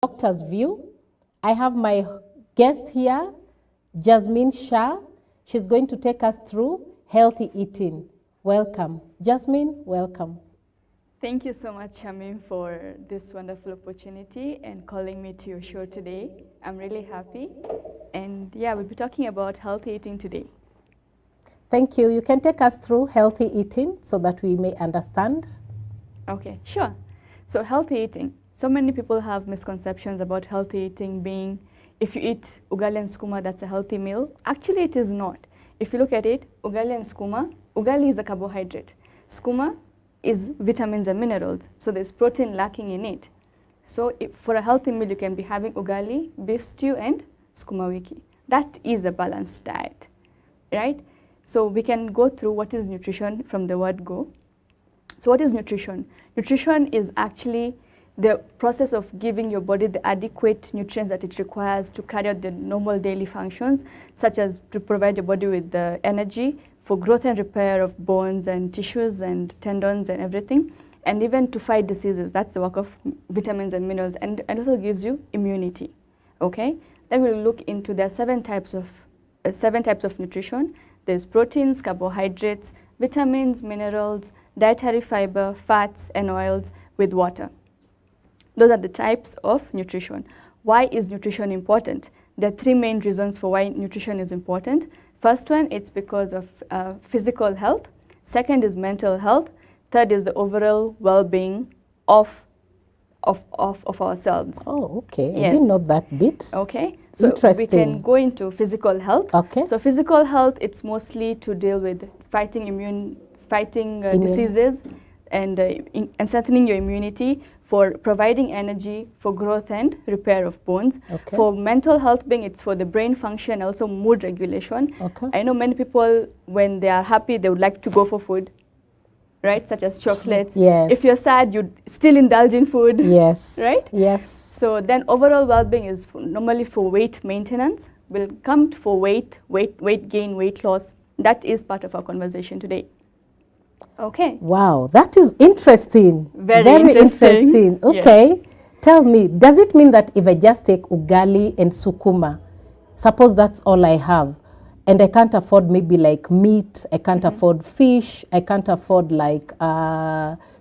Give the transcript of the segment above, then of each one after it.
Doctor's View. I have my guest here, Jasmin Shah. She's going to take us through healthy eating. Welcome. Jasmin, welcome. Thank you so much, Shamim, for this wonderful opportunity and calling me to your show today. I'm really happy. And yeah, we'll be talking about healthy eating today. Thank you. You can take us through healthy eating so that we may understand. Okay, sure. So healthy eating. So many people have misconceptions about healthy eating being, if you eat ugali and skuma, that's a healthy meal. Actually, it is not. If you look at it, ugali and skuma, ugali is a carbohydrate. Skuma is vitamins and minerals. So there's protein lacking in it. So for a healthy meal, you can be having ugali, beef stew, and skuma wiki. That is a balanced diet, right? So we can go through what is nutrition from the word go. So what is nutrition? Nutrition is actually the process of giving your body the adequate nutrients that it requires to carry out the normal daily functions, such as to provide your body with the energy for growth and repair of bones and tissues and tendons and everything, and even to fight diseases. That's the work of vitamins and minerals, and also gives you immunity. Okay? Then we'll look into the seven types of nutrition. There's proteins, carbohydrates, vitamins, minerals, dietary fiber, fats, and oils with water. Those are the types of nutrition. Why is nutrition important? There are three main reasons for why nutrition is important. First one, it's because of physical health. Second is mental health. Third is the overall well-being of ourselves. Oh, okay. Yes. I didn't know that bit. Okay. So Interesting. we can go into physical health. Okay. So physical health, it's mostly to deal with fighting diseases and strengthening your immunity, for providing energy, for growth and repair of bones. Okay. For mental health being, it's for the brain function, also mood regulation. Okay. I know many people, when they are happy, they would like to go for food, right? Such as chocolates. Yes. If you're sad, you'd still indulge in food. Yes. Right? Yes. So then overall well-being is normally for weight maintenance. We'll come for weight gain, weight loss. That is part of our conversation today. Okay. Wow, that is interesting. Very interesting. Yes. Okay. Tell me, does it mean that if I just take ugali and sukuma, suppose that's all I have, and I can't afford maybe like meat, I can't afford fish, I can't afford like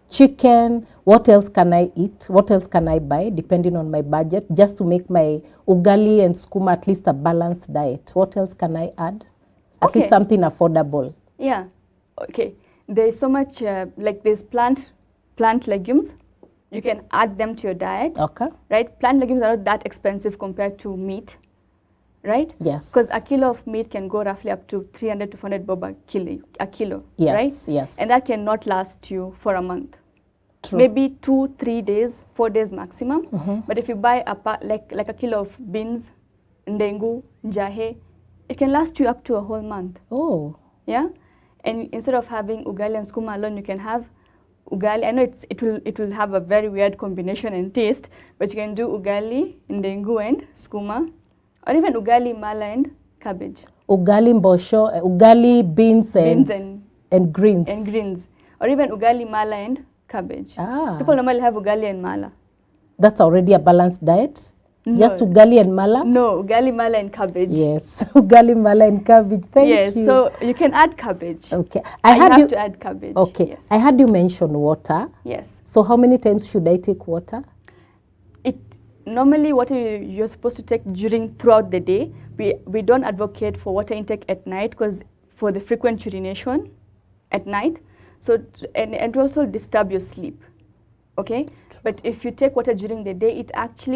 chicken, what else can I eat? What else can I buy depending on my budget, just to make my ugali and sukuma at least a balanced diet? What else can I add? At least something affordable. Yeah. Okay. There's so much, like there's plant legumes. You can add them to your diet. Okay. Right? Plant legumes are not that expensive compared to meat. Right? Yes. Because a kilo of meat can go roughly up to 300 to 400 bob a kilo. Yes. Right? Yes. And that cannot last you for a month. True. Maybe 2-3 days, 4 days maximum. But if you buy like a kilo of beans, ndengu, jahe, it can last you up to a whole month. Oh. Yeah? And instead of having ugali and skuma alone, you can have ugali. I know it will have a very weird combination and taste, but you can do ugali, ndengu, and skuma, or even ugali, mala, and cabbage. Ugali mbosho, ugali, beans and greens. And greens. Or even ugali, mala, and cabbage. Ah. People normally have ugali and mala. That's already a balanced diet? No. Just ugali and mala? No, ugali, mala, and cabbage. Yes, ugali, mala, and cabbage. Thank you. Yes, so you can add cabbage. Okay. I have to add cabbage. Okay. Yes. I had you mention water. Yes. So how many times should I take water? Normally water you're supposed to take throughout the day. We don't advocate for water intake at night, because for the frequent urination at night, so and also disturb your sleep. Okay? But if you take water during the day,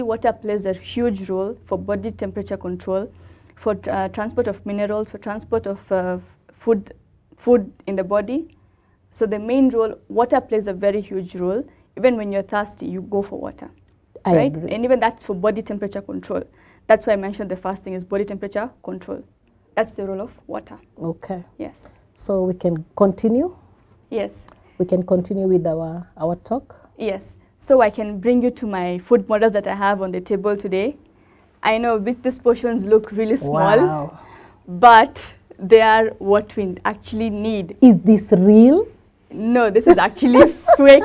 water plays a huge role for body temperature control, for transport of minerals, for transport of food in the body. So the main role, water plays a very huge role. Even when you're thirsty, you go for water. I right? agree. And even that's for body temperature control. That's why I mentioned the first thing is body temperature control. That's the role of water. Okay. Yes. So we can continue? Yes. We can continue with our talk? Yes. So I can bring you to my food models that I have on the table today. I know these portions look really small, wow, but they are what we actually need. Is this real? No, this is actually fake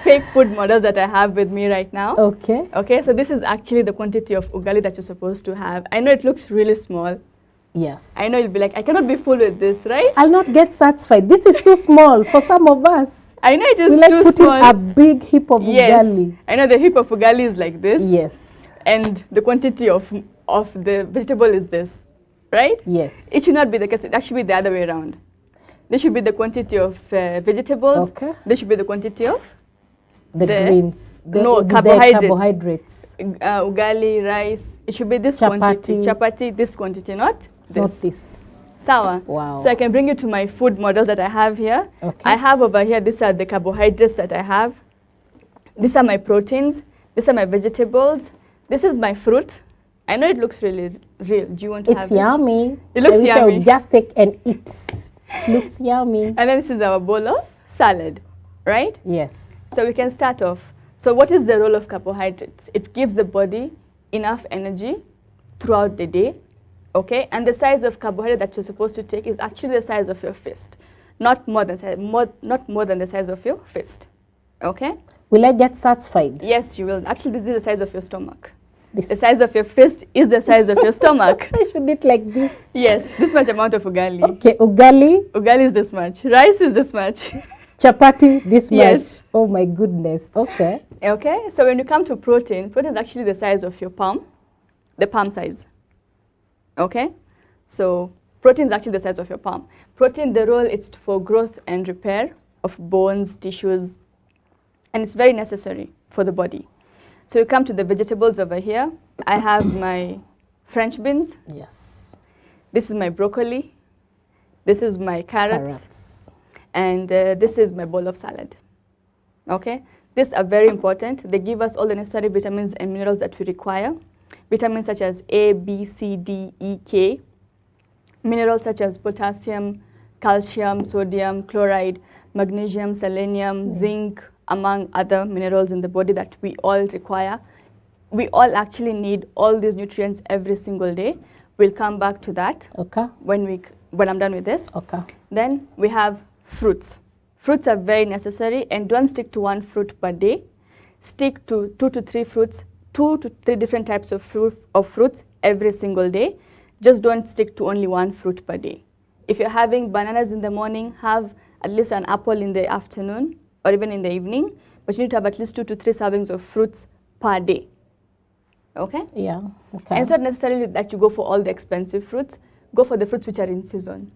fake food models that I have with me right now. Okay. Okay, so this is actually the quantity of ugali that you're supposed to have. I know it looks really small. Yes. I know you'll be like, I cannot be full with this, right? I'll not get satisfied. This is too small for some of us. I know it is We like too putting small. a big heap of ugali. I know the heap of ugali is like this. Yes. And the quantity of the vegetable is this, right? Yes. It should not be the case. It actually be the other way around. This should be the quantity of vegetables. Okay. This should be the quantity of The greens. no, the carbohydrates. carbohydrates. Ugali, rice. It should be this Chapati. quantity. Chapati, this quantity, not this. Not this. Sawa. Wow. So I can bring you to my food models that I have here. Okay. I have over here, these are the carbohydrates that I have. These are my proteins. These are my vegetables. This is my fruit. I know it looks really real. Do you want to have it? It's yummy. It looks I wish I yummy. would just take and eat. It looks yummy. And then this is our bowl of salad, right? Yes. So we can start off. So what is the role of carbohydrates? It gives the body enough energy throughout the day, okay? And the size of carbohydrate that you're supposed to take is actually the size of your fist, not more than the size of your fist, okay? Will I get satisfied? Yes, you will. Actually, this is the size of your stomach. This. The size of your fist is the size of your stomach. I should eat like this. Yes, this much amount of ugali. Okay, ugali, Ugali is this much. Rice is this much. chapati, this much. Yes. Oh my goodness. Okay. Okay, so when you come to protein, protein is actually the size of your palm, the palm size. Okay, so protein is actually the size of your palm. Protein, the role is for growth and repair of bones, tissues, and it's very necessary for the body. So you come to the vegetables over here. I have my French beans. Yes. This is my broccoli. This is my carrots. And this is my bowl of salad. Okay, these are very important. They give us all the necessary vitamins and minerals that we require. Vitamins such as A, B, C, D, E, K. Minerals such as potassium, calcium, sodium, chloride, magnesium, selenium, zinc, among other minerals in the body that we all require. We all actually need all these nutrients every single day. We'll come back to that Okay. when I'm done with this. Okay. Then we have fruits. Fruits are very necessary, and don't stick to one fruit per day. Stick to 2 to 3 fruits, 2 to 3 different types of fruits every single day. Just don't stick to only one fruit per day. If you're having bananas in the morning, have at least an apple in the afternoon or even in the evening, but you need to have at least 2 to 3 servings of fruits per day. Okay? Yeah. Okay. And it's not necessarily that you go for all the expensive fruits. Go for the fruits which are in season.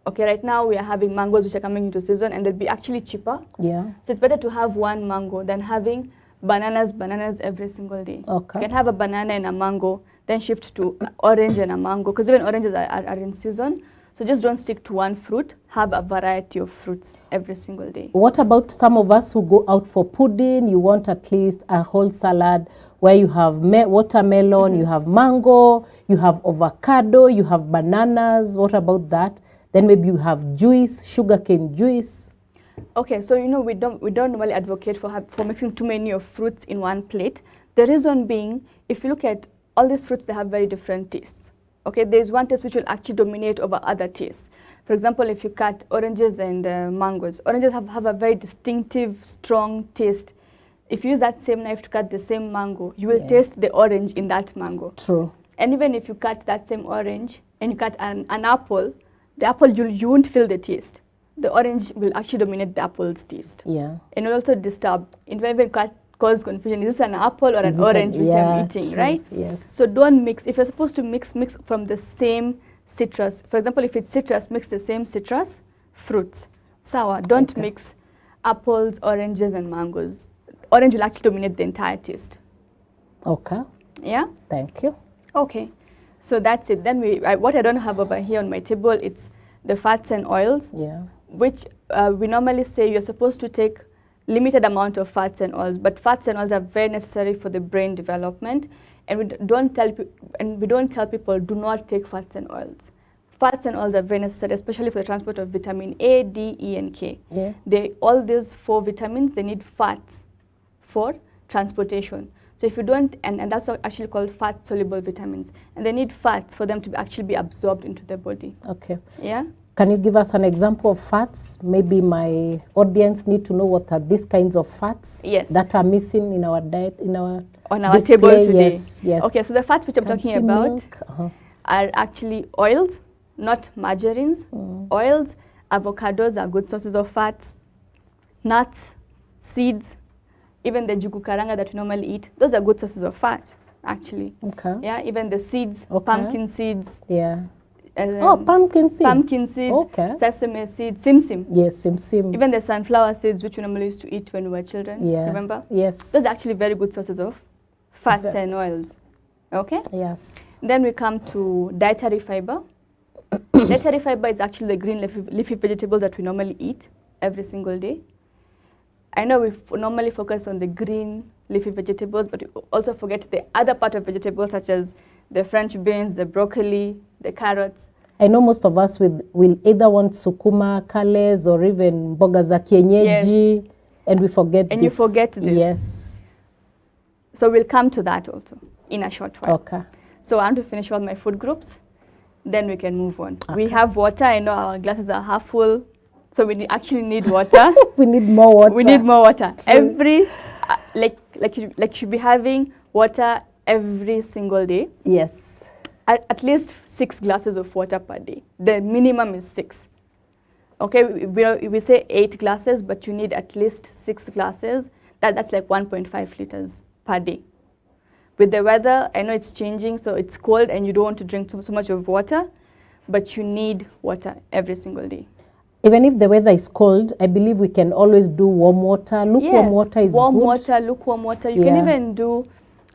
Okay, right now we are having mangoes which are coming into season, and they'll be actually cheaper. Yeah. So it's better to have one mango than having bananas every single day. Okay. You can have a banana and a mango, then shift to orange and a mango, because even oranges are in season. So just don't stick to one fruit. Have a variety of fruits every single day. What about some of us who go out for pudding? You want at least a whole salad where you have watermelon, you have mango, you have avocado, you have bananas. What about that? Then maybe you have juice, sugarcane juice. Okay, so you know we don't normally advocate for mixing too many of fruits in one plate. The reason being, if you look at all these fruits, they have very different tastes. Okay, there's one taste which will actually dominate over other tastes. For example, if you cut oranges and mangoes, oranges have a very distinctive, strong taste. If you use that same knife to cut the same mango, you will taste the orange in that mango. True. And even if you cut that same orange and you cut an apple, the apple, you won't feel the taste. The orange will actually dominate the apple's taste. Yeah. And will also disturb. It will even cause confusion. Is this an apple or an orange which I'm eating, true. right? Yes. So don't mix. If you're supposed to mix from the same citrus. For example, if it's citrus, mix the same citrus fruits. Sour. Don't mix apples, oranges, and mangoes. Orange will actually dominate the entire taste. Okay. Yeah? Thank you. Okay. So that's it. Then what I don't have over here on my table, it's the fats and oils. Yeah. Which we normally say you're supposed to take limited amount of fats and oils, but fats and oils are very necessary for the brain development, and we don't tell people do not take fats and oils. Fats and oils are very necessary, especially for the transport of vitamin A, D, E, and K. Yeah. All these 4 vitamins, they need fats for transportation. So if you don't, and that's actually called fat-soluble vitamins, and they need fats for them to actually be absorbed into the body. Okay. Yeah? Can you give us an example of fats? Maybe my audience need to know what are these kinds of fats Yes. that are missing in our diet, on our display. table today. Yes, yes. Okay, so the fats which I'm Can talking see about milk. are actually oils, not margarines. Oils, avocados are good sources of fats. Nuts, seeds, even the jugu karanga that we normally eat, those are good sources of fat, actually. Okay. Yeah, even the seeds, Okay. pumpkin seeds. Yeah. Pumpkin seeds. Pumpkin seeds, Okay. sesame seeds, simsim. Yes, sim. Even the sunflower seeds, which we normally used to eat when we were children. Yeah. Remember? Yes. Those are actually very good sources of fats and oils. Okay? Yes. Then we come to dietary fiber. Dietary fiber is actually the green leafy vegetable that we normally eat every single day. I know we normally focus on the green leafy vegetables, but we also forget the other part of vegetables such as the French beans, the broccoli, the carrots. I know most of us will either want sukuma, kales, or even mboga za kienyeji, yes. And we forget and this. You forget this. Yes. So we'll come to that also in a short while. Okay. So I want to finish all my food groups, then we can move on. Okay. We have water. I know our glasses are half full, so we actually need water. We need more water. We need more water. True. Every, like you should be having water every single day. Yes. At least 6 glasses of water per day. The minimum is 6. Okay, we say 8 glasses, but you need at least 6 glasses. That's like 1.5 liters per day. With the weather, I know it's changing, so it's cold and you don't want to drink so much of water, but you need water every single day. Even if the weather is cold, I believe we can always do warm water. Lukewarm water is warm good. water, lukewarm water. You can even do,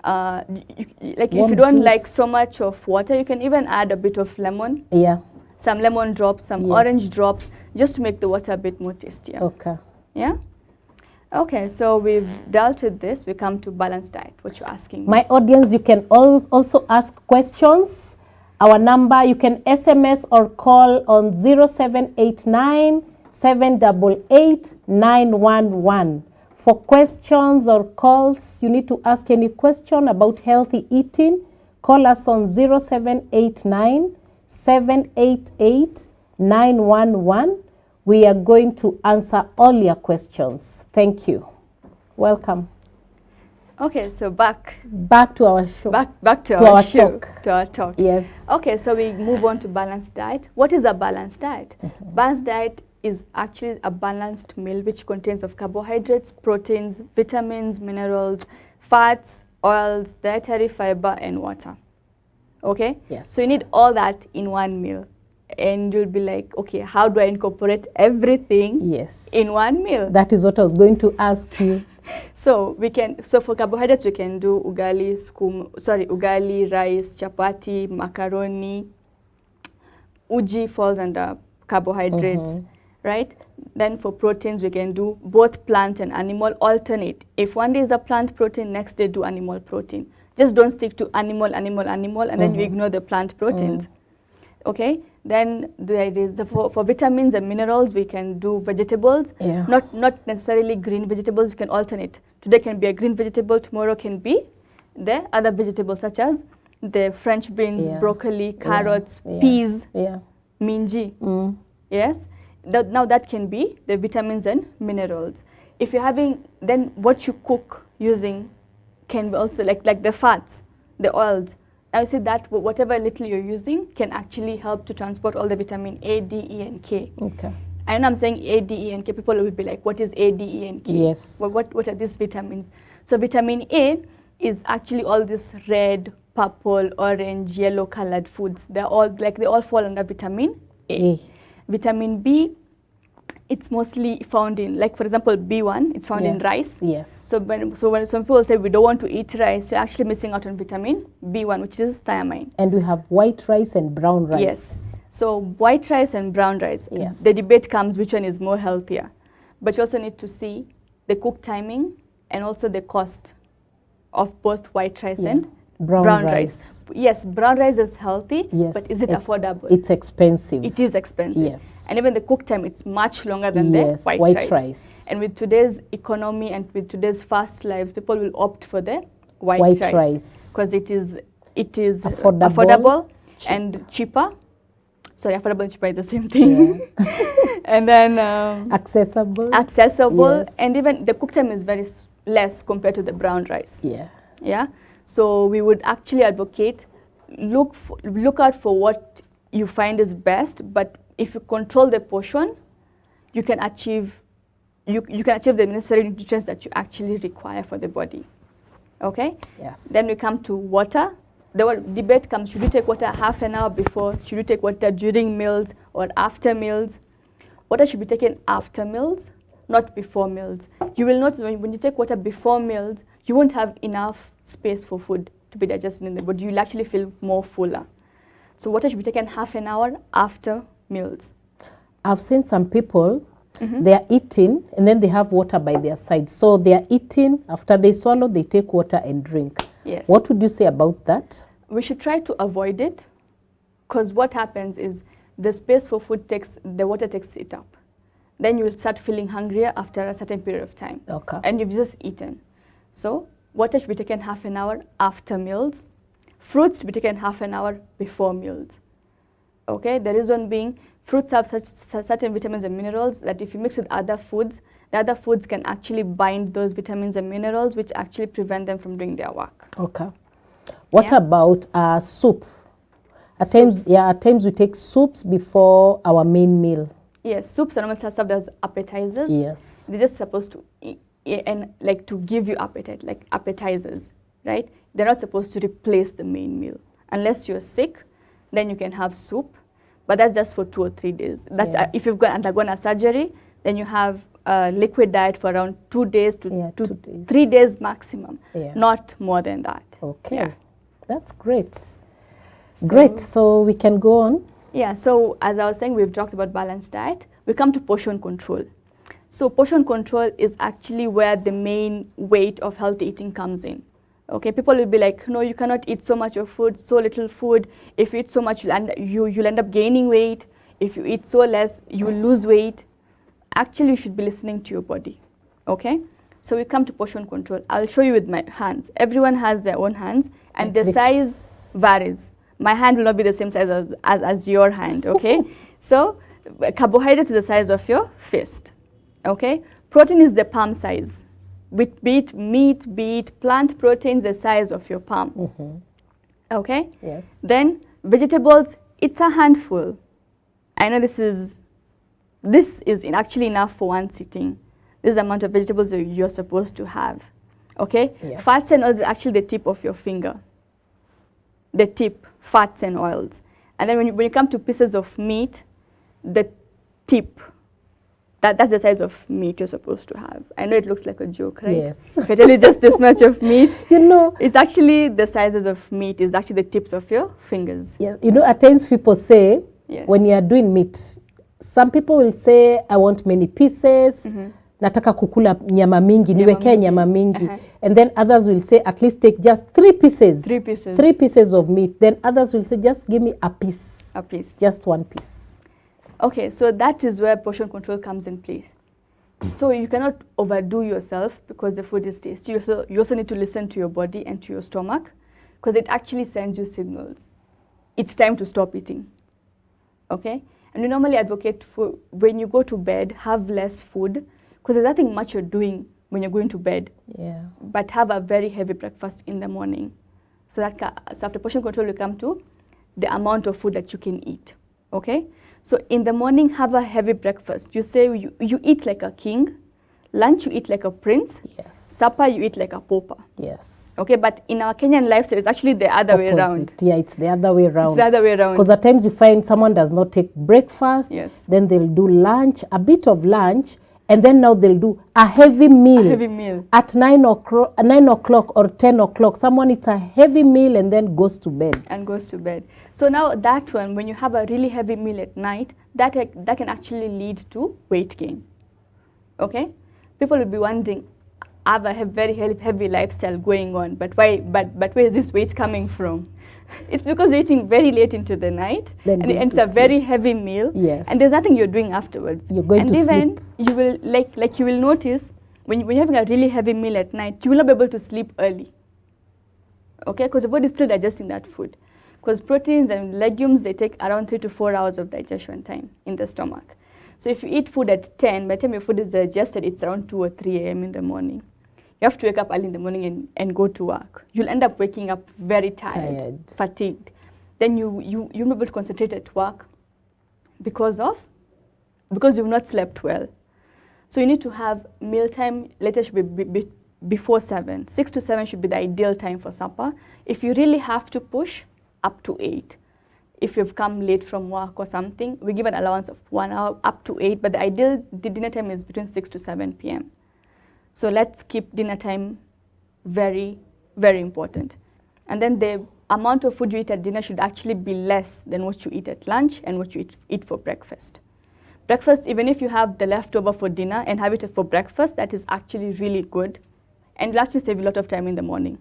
like warm if you don't juice. like so much of water, you can even add a bit of lemon. Yeah. Some lemon drops, some orange drops, just to make the water a bit more tastier. Okay. Yeah? Okay, so we've dealt with this. We come to balanced diet, what you're asking me. My audience, you can also ask questions. Our number, you can SMS or call on 0789 788 911. For questions or calls, you need to ask any question about healthy eating. Call us on 0789 788 911. We are going to answer all your questions. Thank you. Welcome. Okay, so back to our show. Back to our talk. Yes. Okay, so we move on to balanced diet. What is a balanced diet? Balanced diet is actually a balanced meal which contains of carbohydrates, proteins, vitamins, minerals, fats, oils, dietary fiber, and water. Okay? Yes. So you need all that in one meal. And you'll be like, okay, how do I incorporate everything in one meal? That is what I was going to ask you. So for carbohydrates, we can do ugali, rice, chapati, macaroni. Uji falls under carbohydrates, right? Then for proteins, we can do both plant and animal, alternate. If one day is a plant protein, next day do animal protein. Just don't stick to animal, and then you ignore the plant proteins. Okay? Then for vitamins and minerals, we can do vegetables, not necessarily green vegetables. You can alternate. Today can be a green vegetable, tomorrow can be the other vegetables such as the French beans, broccoli, carrots, peas, minji. Yes, now that can be the vitamins and minerals. If you're having, then what you cook using can be also like the fats, the oils. I would say that whatever little you're using can actually help to transport all the vitamin A, D, E, and K. Okay. I know I'm saying A, D, E, and K. People will be like, what is A, D, E, and K? Yes. Well, what are these vitamins? So vitamin A is actually all this red, purple, orange, yellow colored foods. They all fall under vitamin A. Vitamin B, it's mostly found in, like for example, B1, it's found in rice. Yes. So when some people say we don't want to eat rice, you're actually missing out on vitamin B1, which is thiamine. And we have white rice and brown rice. Yes. So white rice and brown rice. Yes. The debate comes which one is more healthier. But you also need to see the cook timing and also the cost of both white rice and brown rice. Yes, brown rice is healthy, but is it affordable? It's expensive. It is expensive. Yes. And even the cook time, it's much longer than the white rice. And with today's economy and with today's fast lives, people will opt for the white rice because it is affordable and cheaper. Sorry, affordable and cheaper is the same thing. And then accessible. Accessible, Yes. and even the cook time is very less compared to the brown rice. Yeah. Yeah. So we would actually advocate look out for what you find is best, but if you control the portion, you can achieve you can achieve the necessary nutrients that you actually require for the body. Okay? Yes. Then we come to water. The debate comes, should you take water half an hour before? Should you take water during meals or after meals? Water should be taken after meals, not before meals. You will notice when you take water before meals, you won't have enough space for food to be digested in the body. You'll actually feel more fuller. So water should be taken half an hour after meals. I've seen some people, they are eating and then they have water by their side. So they are eating, after they swallow, they take water and drink. Yes. What would you say about that? We should try to avoid it, because what happens is the space for food the water takes it up. Then you will start feeling hungrier after a certain period of time. Okay. And you've just eaten. So water should be taken half an hour after meals. Fruits should be taken half an hour before meals. Okay, the reason being, fruits have certain vitamins and minerals that if you mix with other foods, the other foods can actually bind those vitamins and minerals, which actually prevent them from doing their work. Okay. What about soup? At times we take soups before our main meal. Yes, soups are normally served as appetizers. Yes. They're just supposed to and like to give you appetite, like appetizers, right? They're not supposed to replace the main meal. Unless you're sick, then you can have soup, but that's just for 2 or 3 days. That's if you've undergone a surgery, then you have a liquid diet for around 2 days to 3 days maximum, not more than that. Okay, yeah. That's great. Great, so we can go on. Yeah, so as I was saying, we've talked about balanced diet. We come to portion control. So portion control is actually where the main weight of healthy eating comes in. Okay, people will be like, no, you cannot eat so much of food, so little food. If you eat so much, you'll end up gaining weight. If you eat so less, you will lose weight. Actually, you should be listening to your body. Okay, so we come to portion control. I'll show you with my hands. Everyone has their own hands, and the size varies. My hand will not be the same size as your hand, okay? So carbohydrates is the size of your fist, okay? Protein is the palm size. With be it meat, be it plant proteins, the size of your palm, okay? Yes. Then vegetables, it's a handful. I know this is actually enough for one sitting. This is the amount of vegetables that you're supposed to have, okay? Yes. Fats and oils is actually the tip of your finger. The tip, fats and oils. And then when you come to pieces of meat, the tip, that's the size of meat you're supposed to have. I know it looks like a joke, right? Yes. If I tell you just this much of meat, you know, it's actually the sizes of meat is actually the tips of your fingers. Yeah, you know, at times people say, yes, when you are doing meat, some people will say, I want many pieces. Nataka kukula nyama mingi, niwekee nyama mingi. And then others will say, at least take just 3 pieces. 3 pieces. 3 pieces of meat. Then others will say, just give me a piece. A piece. Just 1 piece. Okay, so that is where portion control comes in place. So you cannot overdo yourself because the food is tasty. You also need to listen to your body and to your stomach, because it actually sends you signals. It's time to stop eating. Okay? And we normally advocate for when you go to bed, have less food, because there's nothing much you're doing when you're going to bed. Yeah. But have a very heavy breakfast in the morning. So after portion control, we come to the amount of food that you can eat. Okay? So in the morning, have a heavy breakfast. You say you eat like a king. Lunch, you eat like a prince. Yes. Supper, you eat like a pauper. Yes. Okay, but in our Kenyan lifestyle, it's actually the other way around. Yeah, it's the other way around. It's the other way around. Because at times you find someone does not take breakfast. Yes. Then they'll do lunch, a bit of lunch, and then now they'll do a heavy meal. A heavy meal. At 9 o'clock or 10 o'clock, someone eats a heavy meal and then goes to bed. And goes to bed. So now that one, when you have a really heavy meal at night, that can actually lead to weight gain. Okay? People will be wondering, I have a very heavy lifestyle going on, but why is this weight coming from? It's because you're eating very late into the night, Then and it's a very heavy meal, Yes. and there's nothing you're doing afterwards. You're going and to even sleep. you will like you will notice when you're having a really heavy meal at night, you will not be able to sleep early. Okay, because the body is still digesting that food. because proteins and legumes, they take around 3 to 4 hours of digestion time in the stomach. So if you eat food at 10, by the time your food is digested, it's around 2 or 3 a.m. in the morning. You have to wake up early in the morning and go to work. You'll end up waking up very tired. Fatigued. Then you won't be able to concentrate at work because you've not slept well. So you need to have mealtime. Later should be before 7. 6 to 7 should be the ideal time for supper. If you really have to push, up to 8. If you've come late from work or something, we give an allowance of 1 hour up to 8, but the ideal dinner time is between 6 to 7 p.m. So let's keep dinner time very, very important. And then the amount of food you eat at dinner should actually be less than what you eat at lunch and what you eat for breakfast. Breakfast, even if you have the leftover for dinner and have it for breakfast, that is actually really good and will actually save you a lot of time in the morning,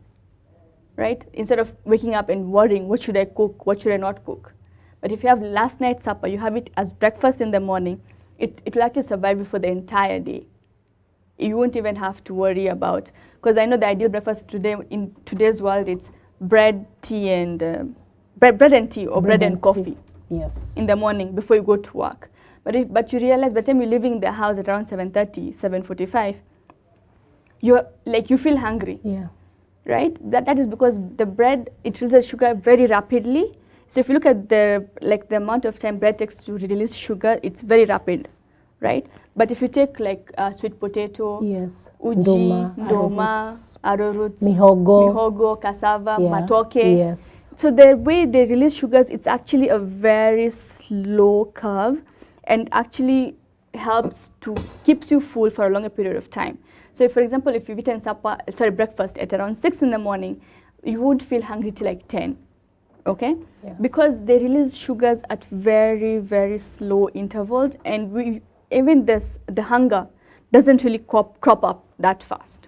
right? Instead of waking up and worrying, what should I cook, what should I not cook? But if you have last night's supper, you have it as breakfast in the morning, it will actually survive you for the entire day. You won't even have to worry about, because I know the ideal breakfast today in today's world, it's bread, tea, and bread and tea or bread and coffee. Yes. In the morning before you go to work. But you realize by the time you're leaving the house at around 7:30, 7:45, you feel hungry. Yeah. Right? That is because the bread, it releases sugar very rapidly. So if you look at the amount of time bread takes to release sugar, it's very rapid, right? But if you take sweet potato, yes, uji, ndoma, arrowroots, mihogo, cassava, yeah, matoke. Yes. So the way they release sugars, it's actually a very slow curve and actually keeps you full for a longer period of time. So if, for example, if you've eaten breakfast at around 6 in the morning, you won't feel hungry till like 10, okay? Yes. Because they release sugars at very, very slow intervals, and even the hunger doesn't really crop up that fast.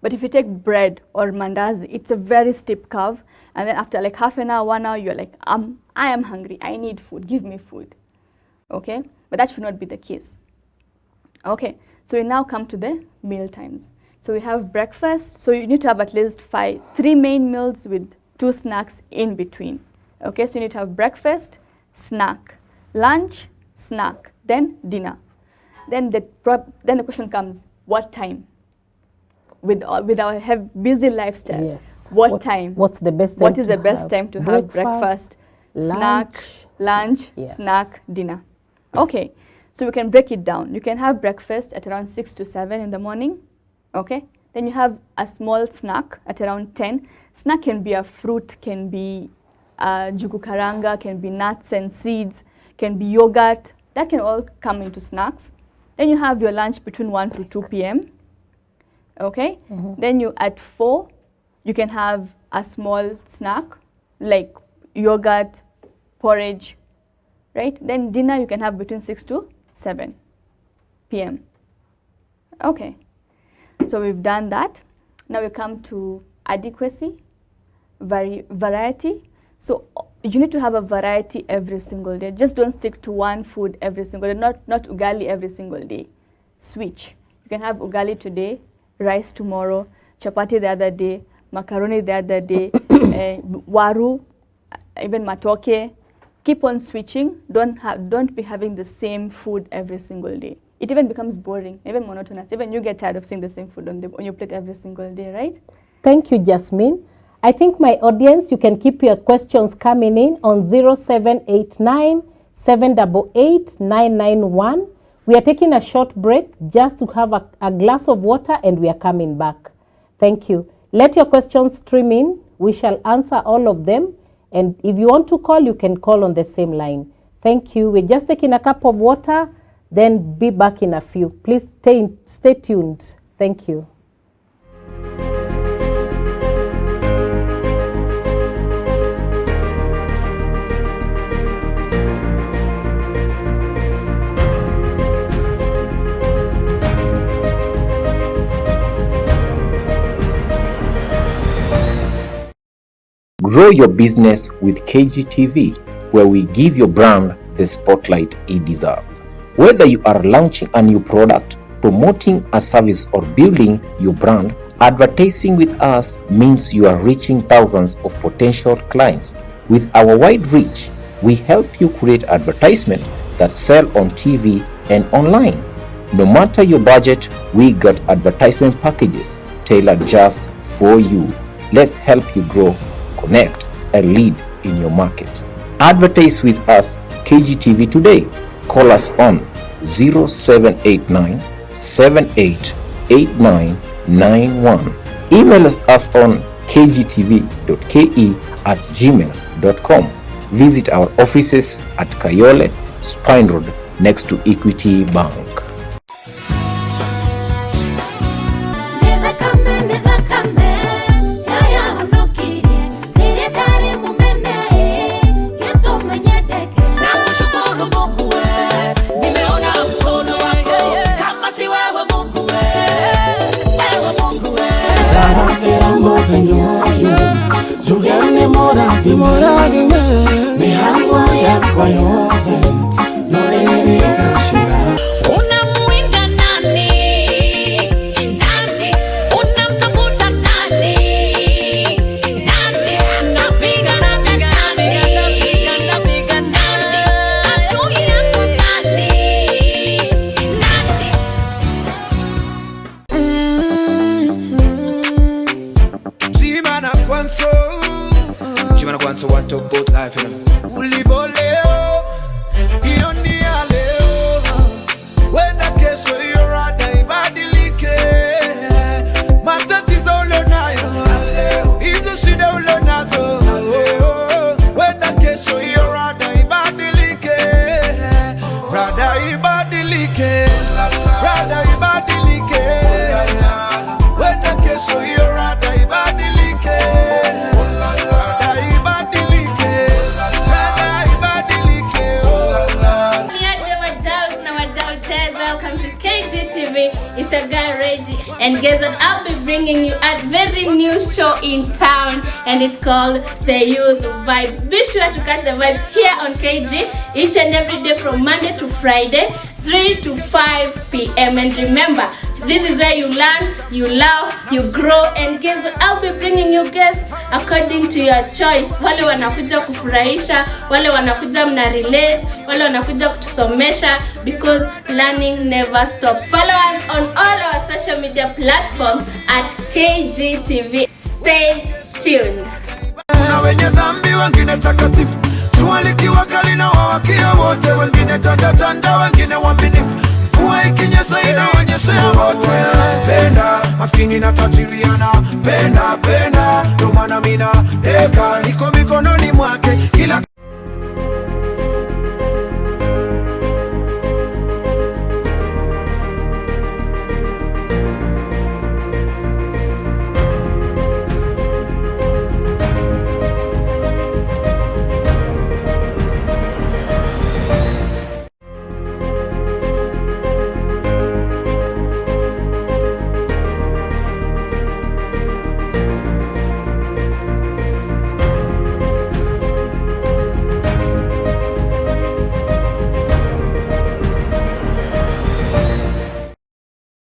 But if you take bread or mandazi, it's a very steep curve, and then after like half an hour, 1 hour, you're like, I am hungry, I need food, give me food, okay? But that should not be the case. Okay, so we now come to the meal times. So we have breakfast, so you need to have at least 3 main meals with 2 snacks in between. Okay, so you need to have breakfast, snack, lunch, snack, then dinner. Then the question comes, what time? With our busy lifestyle, yes. What time? What's the best time? What is the best time to have breakfast, lunch, snack, yes. Snack, dinner? Okay, so we can break it down. You can have breakfast at around 6 to 7 in the morning, okay? Then you have a small snack at around 10. Snack can be a fruit, can be jugu karanga, can be nuts and seeds, can be yogurt. That can all come into snacks. Then you have your lunch between 1 to 2 p.m., okay? Mm-hmm. Then at 4, you can have a small snack like yogurt, porridge, right? Then dinner you can have between 6 to 7 p.m. Okay, so we've done that. Now we come to adequacy, variety. So you need to have a variety every single day. Just don't stick to one food every single day, not ugali every single day. Switch. You can have ugali today, rice tomorrow, chapati the other day, macaroni the other day, waru, even matoke. Keep on switching. Don't be having the same food every single day. It even becomes boring, even monotonous. Even you get tired of seeing the same food on your plate every single day, right? Thank you, Jasmin. I think my audience, you can keep your questions coming in on 0789 788 991. We are taking a short break just to have a glass of water, and we are coming back. Thank you. Let your questions stream in. We shall answer all of them. And if you want to call, you can call on the same line. Thank you. We're just taking a cup of water, then be back in a few. Please stay tuned. Thank you. Grow your business with KGTV, where we give your brand the spotlight it deserves. Whether you are launching a new product, promoting a service, or building your brand, advertising with us means you are reaching thousands of potential clients. With our wide reach, we help you create advertisement that sell on TV and online. No matter your budget, we got advertisement packages tailored just for you. Let's help you grow, connect, and lead in your market. Advertise with us, KGTV, today. Call us on 0789 788991. Email us on kgtv.ke@gmail.com. Visit our offices at Kayole, Spine Road, next to Equity Bank. mihango yakwa yothe noririgashira. Unamuinda nani? Nani? Unamtafuta nani? Nani? Napigana nani? Napiga nani? Adui yako nani? Nani? Jimana kwanza want to both life, you know. Ulivo leo, hiyo ni ya leo. Wenda kesho hiyo rada ibadilike. Matatizo ulionayo, hizo shida ulionazo. Wenda kesho hiyo rada ibadilike. Rada ibadilike. Rada ibadilike. Wenda kesho hiyo rada ibadilike. It's a guy Reggie, and guess what? I'll be bringing you a very new show in town, and it's called The Youth Vibes. Be sure to catch the vibes here on KG each and every day from Monday to Friday, 3 to 5 p.m. And remember, this is where you learn, you laugh, you grow, and guess what? I'll be bringing you guests according to your choice. Wale wanakuja kufurahisha, wale wanakuja mna relate, wale wanakuja kutusomesha, because learning never stops. Follow us on all our social media platforms at KGTV. Stay tuned. Kuna wenye dhambi, wengine takatifu. Jua likiwa kali na wawakia wote, wengine tanda, wengine waaminifu. Mvua ikinyesha inaonyeshea wote. Penda maskini na tajiri anapenda, ndio maana mimi naeka niko mikononi mwake kila.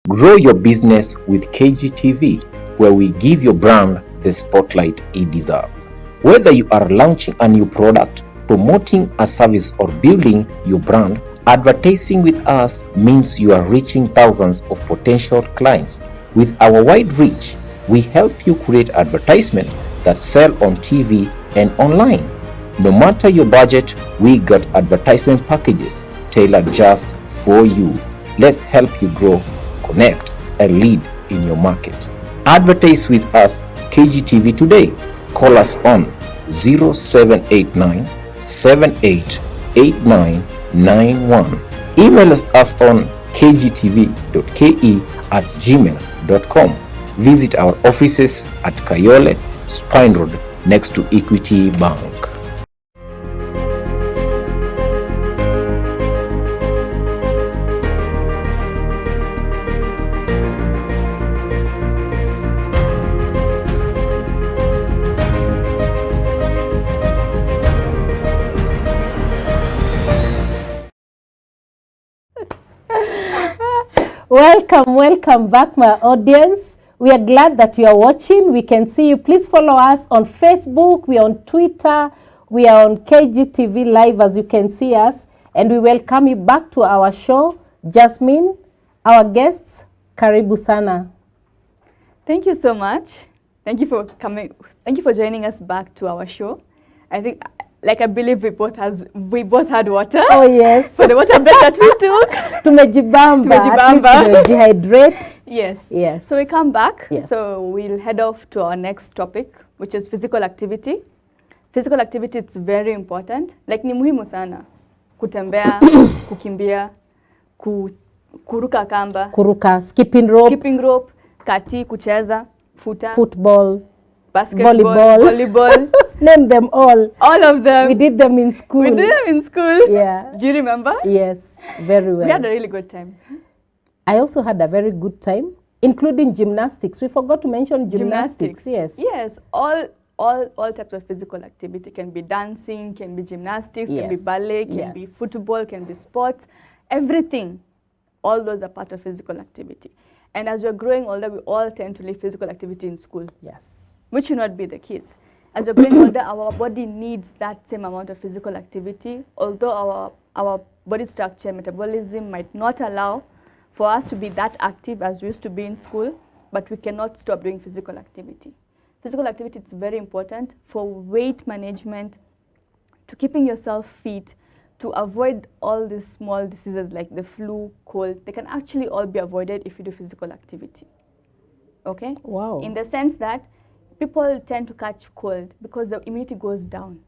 Grow your business with KGTV, where we give your brand the spotlight it deserves. Whether you are launching a new product, promoting a service, or building your brand, advertising with us means you are reaching thousands of potential clients. With our wide reach, we help you create advertisement that sell on TV and online. No matter your budget, we got advertisement packages tailored just for you. Let's help you grow, connect, and lead in your market. Advertise with us, KGTV, today. Call us on 0789 788991. Email us on kgtv.ke@gmail.com. Visit our offices at Kayole, Spine Road, next to Equity Bank. Welcome back, my audience. We are glad that you are watching. We can see you. Please follow us on Facebook. We are on Twitter. We are on KGTV live, as you can see us, and we welcome you back to our show. Jasmin, our guests, karibu sana. Thank you so much. Thank you for coming. Thank you for joining us back to our show. I think, like I believe we both had water. Oh yes. So the water break that we took. Tumejibamba. At least tumejihydrate. Yes. Yes. So we come back. Yes. So we'll head off to our next topic, which is physical activity. Physical activity, it's very important. Like ni muhimu sana. Kutembea, kukimbia, kuruka kamba. Kuruka, skipping rope, kati, kucheza, futa, football, basketball, volleyball. Name them all. All of them. We did them in school. Yeah. Do you remember? Yes, very well. We had a really good time. I also had a very good time, including gymnastics. We forgot to mention gymnastics. Yes. Yes. All types of physical activity. Can be dancing, can be gymnastics, can be ballet, can be football, can be sports. Everything. All those are part of physical activity. And as we're growing older, we all tend to leave physical activity in school. Yes. Which should not be the case. As we're growing older, our body needs that same amount of physical activity, although our body structure, metabolism might not allow for us to be that active as we used to be in school, but we cannot stop doing physical activity. Physical activity is very important for weight management, to keeping yourself fit, to avoid all these small diseases like the flu, cold. They can actually all be avoided if you do physical activity. Okay? Wow. In the sense that people tend to catch cold because the immunity goes down.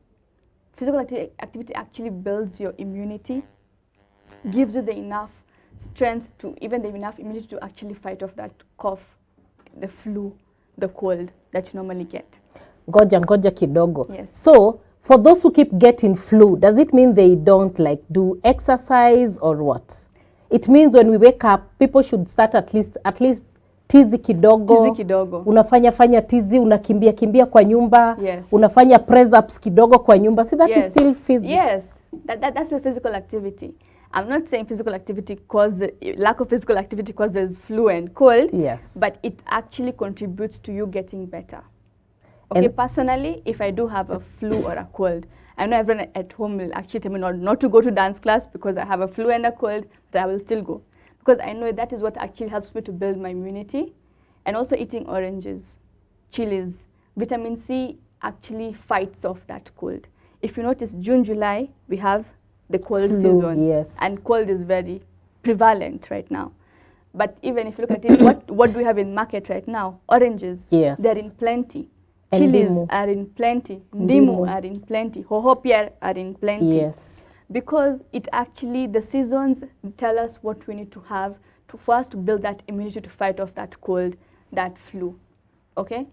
Physical activity actually builds your immunity, gives you the enough strength to, even the enough immunity to actually fight off that cough, the flu, the cold that you normally get. Ngoja kidogo. Yes. So, for those who keep getting flu, does it mean they don't like do exercise or what? It means when we wake up, people should start at least tizi kidogo. Unafanya tizi, unakimbia kwa nyumba. Yes. Unafanya press ups kidogo kwa nyumba. See, that is still physical. Yes, that's a physical activity. I'm not saying lack of physical activity causes flu and cold. Yes. But it actually contributes to you getting better. Okay, and personally, if I do have a flu or a cold, I know everyone at home will actually tell me not to go to dance class because I have a flu and a cold, but I will still go. Because I know that is what actually helps me to build my immunity. And also eating oranges, chilies. Vitamin C actually fights off that cold. If you notice, June, July, we have the cold season. Yes. And cold is very prevalent right now. But even if you look at it, what do we have in market right now? Oranges. Yes. They're in plenty. And Chilies ndimu. are in plenty. Ndimu are in plenty. Hoho pia are in plenty. Yes. Because it actually, the seasons tell us what we need to have for us to build that immunity to fight off that cold, that flu. Okay?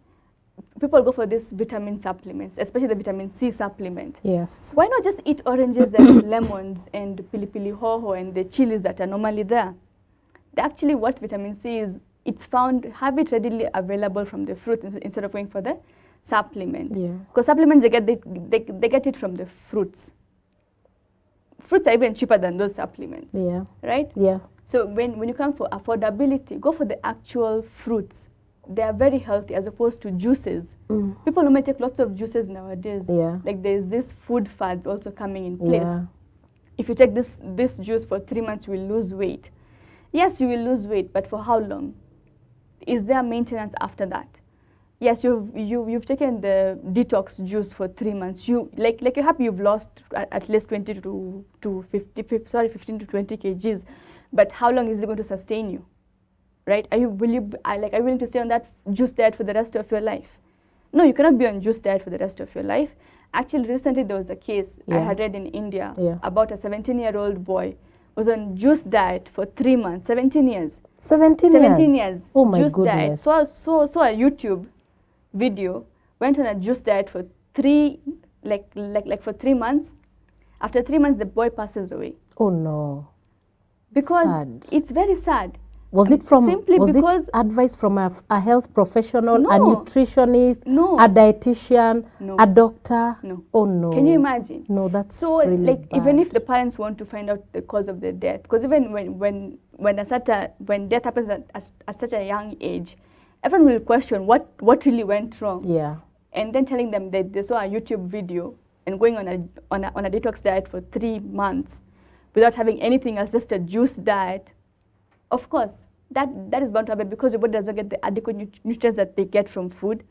People go for these vitamin supplements, especially the vitamin C supplement. Yes. Why not just eat oranges and lemons and pilipili hoho and the chilies that are normally there? Actually, what vitamin C is, it's found, have it readily available from the fruit instead of going for the supplement. Yeah. Because supplements, they get it from the fruits. Fruits are even cheaper than those supplements. Yeah. Right? Yeah. So when you come for affordability, go for the actual fruits. They are very healthy as opposed to juices. People who may take lots of juices nowadays. Yeah. Like there's this food fads also coming in place. Yeah. If you take this juice for 3 months, you will lose weight. Yes, you will lose weight, but for how long? Is there maintenance after that? Yes, you've taken the detox juice for 3 months. You're happy you've lost at least 15 to 20 kgs, but how long is it going to sustain you? Right? Are you willing to stay on that juice diet for the rest of your life? No, you cannot be on juice diet for the rest of your life. Actually, recently there was a case I had read in India about a 17-year-old boy was on juice diet for 3 months, 17 years. 17 years. Oh my juice goodness. Diet. Saw a YouTube video, went on a juice diet for 3 months. After 3 months, the boy passes away. Oh no. Because sad. It's very sad. Was it advice from a health professional, No. a nutritionist, No. a dietitian, No. a doctor? No. Oh no. Can you imagine? No, that's so really bad. Even if the parents want to find out the cause of the death, because even when death happens at such a young age, everyone will question what really went wrong. Yeah. And then telling them that they saw a YouTube video and going on a detox diet for 3 months without having anything else, just a juice diet, of course, that is bound to happen because your body doesn't get the adequate nutrients that they get from food.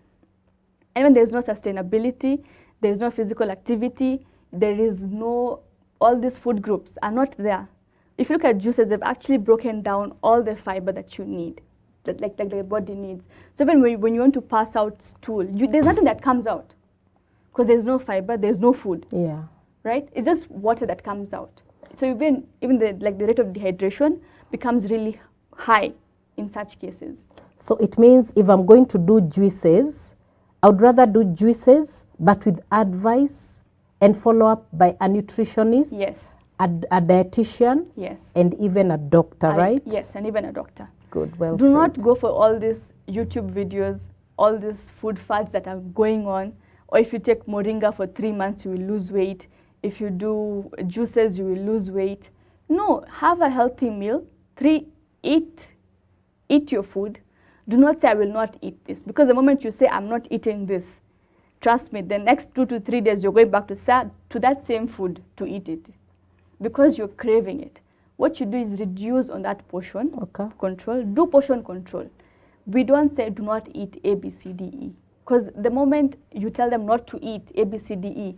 And when there's no sustainability, there's no physical activity, there is no, all these food groups are not there. If you look at juices, they've actually broken down all the fiber that you need, like the body needs. So even when you want to pass out stool, there's nothing that comes out because there's no fiber, there's no food. Yeah. Right? It's just water that comes out. So even the rate of dehydration becomes really high in such cases. So it means if I'm going to do juices, I would rather do juices, but with advice and follow up by a nutritionist. Yes. A dietitian, Yes. and even a doctor, right? Yes, and even a doctor. Good, well Do said. not go for all these YouTube videos, all these food fads that are going on, or if you take moringa for 3 months, you will lose weight. If you do juices, you will lose weight. No, have a healthy meal. 3, eat your food. Do not say, I will not eat this, because the moment you say, I'm not eating this, trust me, the next 2 to 3 days, you're going back to that same food to eat it, because you're craving it. What you do is reduce on that portion control. Do portion control. We don't say do not eat A, B, C, D, E. Because the moment you tell them not to eat A, B, C, D, E,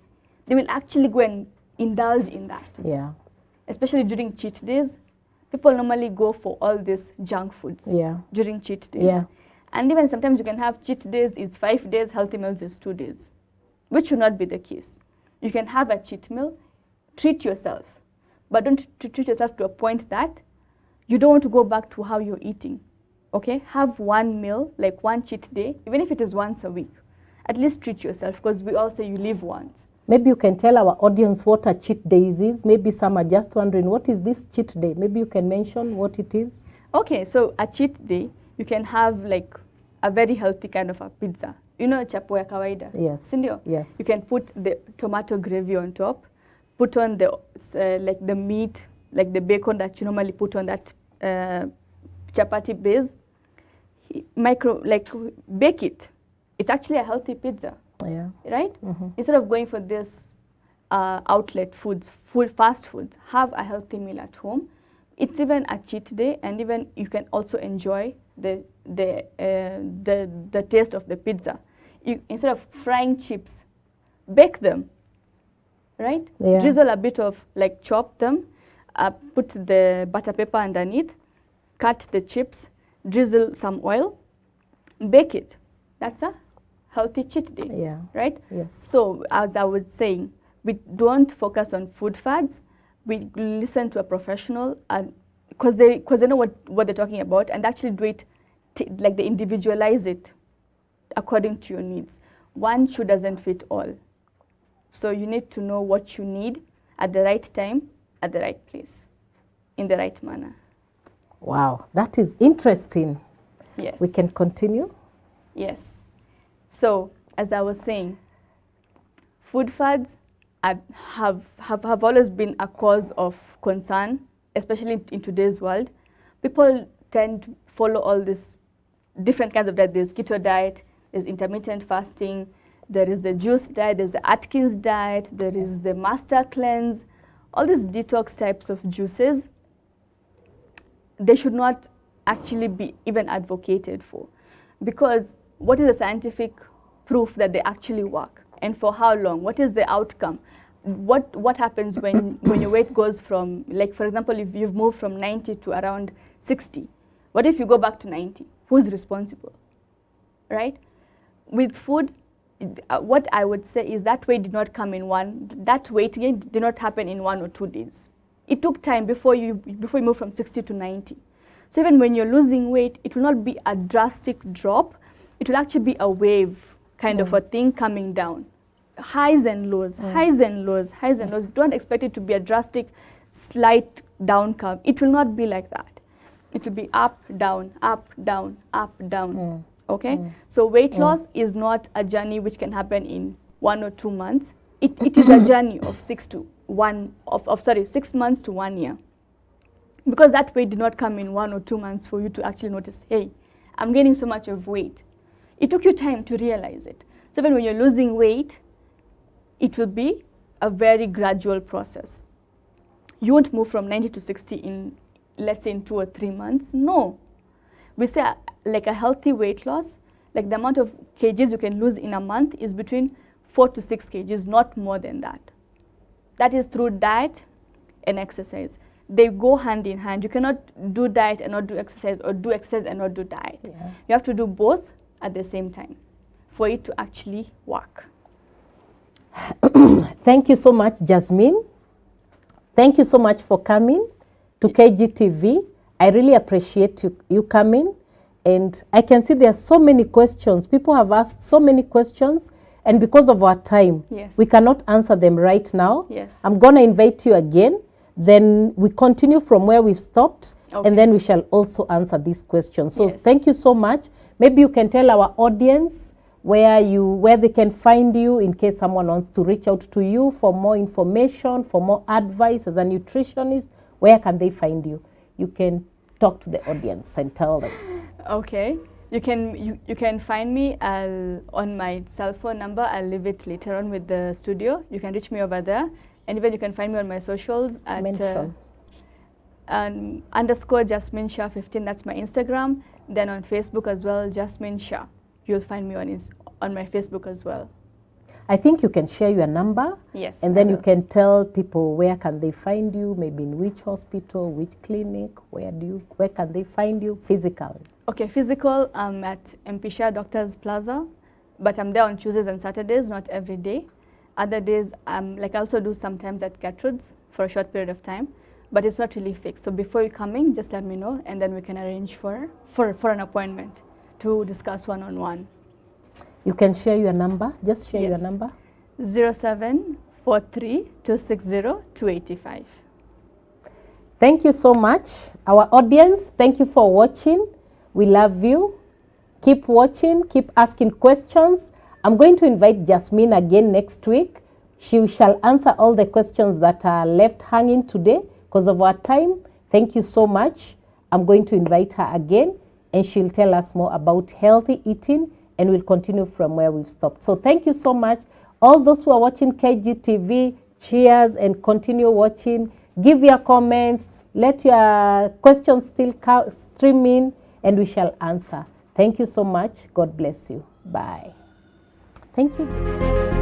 they will actually go and indulge in that. Yeah. Especially during cheat days. People normally go for all these junk foods during cheat days. Yeah. And even sometimes you can have cheat days, it's 5 days, healthy meals is 2 days, which should not be the case. You can have a cheat meal, treat yourself, but don't treat yourself to a point that you don't want to go back to how you're eating. Okay? Have one meal, like one cheat day, even if it is once a week. At least treat yourself, because we all say you live once. Maybe you can tell our audience what a cheat day is. Maybe some are just wondering, what is this cheat day? Maybe you can mention what it is. Okay, so a cheat day, you can have like a very healthy kind of a pizza. You know chapo ya kawaida? Yes. Sindio? Yes. You can put the tomato gravy on top, put on the like the meat, like the bacon that you normally put on that chapati base, bake it. It's actually a healthy pizza. Yeah. Right? Instead of going for this outlet foods, fast foods, have a healthy meal at home. It's even a cheat day, and even you can also enjoy the taste of the pizza. Instead of frying chips, bake them. Right? Yeah. Drizzle a bit of, like, chop them, put the butter paper underneath, cut the chips, drizzle some oil, bake it. That's a healthy cheat day. Yeah. Right? Yes. So, as I was saying, we don't focus on food fads. We listen to a professional, and because they know what they're talking about, and actually do it, like they individualize it according to your needs. One shoe doesn't fit all. So you need to know what you need at the right time, at the right place, in the right manner. Wow, that is interesting. Yes. We can continue? Yes. So, as I was saying, food fads have always been a cause of concern, especially in today's world. People tend to follow all these different kinds of diet. There's keto diet, there's intermittent fasting, there is the juice diet, there's the Atkins diet, there is the master cleanse. All these detox types of juices, they should not actually be even advocated for, because what is the scientific proof that they actually work, and for how long? What is the outcome? What happens when your weight goes from, like, for example, if you've moved from 90 to around 60, what if you go back to 90? Who's responsible? Right? With food, what I would say is that weight did not come that weight gain did not happen in 1 or 2 days. It took time before you move from 60 to 90. So even when you're losing weight, it will not be a drastic drop. It will actually be a wave kind of a thing coming down. Highs and lows, highs and lows, highs and lows. Don't expect it to be a drastic, slight down curve. It will not be like that. It will be up, down, up, down, up, down. Okay? So weight loss is not a journey which can happen in 1 or 2 months. It is a journey of 6 months to 1 year. Because that weight did not come in 1 or 2 months for you to actually notice, hey, I'm gaining so much of weight. It took you time to realize it. So even when you're losing weight, it will be a very gradual process. You won't move from 90 to 60 in, let's say, in 2 or 3 months. No. We say like a healthy weight loss, like the amount of kgs you can lose in a month is between 4 to 6 kgs, not more than that. That is through diet and exercise. They go hand in hand. You cannot do diet and not do exercise, or do exercise and not do diet. Yeah. You have to do both at the same time for it to actually work. Thank you so much, Jasmin. Thank you so much for coming to KGTV. I really appreciate you coming. And I can see there are so many questions. People have asked so many questions. And because of our time, Yes. we cannot answer them right now. Yes. I'm going to invite you again. Then we continue from where we've stopped. Okay. And then we shall also answer these questions. So Yes. thank you so much. Maybe you can tell our audience where they can find you in case someone wants to reach out to you for more information, for more advice as a nutritionist. Where can they find you? You can talk to the audience and tell them. Okay. You can find me on my cell phone number. I'll leave it later on with the studio. You can reach me over there. And even you can find me on my socials at Mention. _ Jasmin Shah 15. That's my Instagram. Then on Facebook as well, Jasmin Shah. You'll find me on my Facebook as well. I think you can share your number. Yes. And then I you will. can tell people where can they find you, maybe in which hospital, which clinic, where can they find you physically? Okay, physical, I'm at MP Shah Doctors Plaza, but I'm there on Tuesdays and Saturdays, not every day. Other days, like I also do sometimes at Gertrude's for a short period of time, but it's not really fixed. So before you coming, just let me know, and then we can arrange for an appointment to discuss one-on-one. You can share your number. Just share your Yes. number. 0743-260-285. Thank you so much. Our audience, thank you for watching. We love you. Keep watching, keep asking questions. I'm going to invite Jasmin again next week. She shall answer all the questions that are left hanging today because of our time. Thank you so much. I'm going to invite her again and she'll tell us more about healthy eating and we'll continue from where we've stopped. So thank you so much. All those who are watching KGTV, cheers and continue watching. Give your comments. Let your questions still stream in and we shall answer. Thank you so much. God bless you. Bye. Thank you.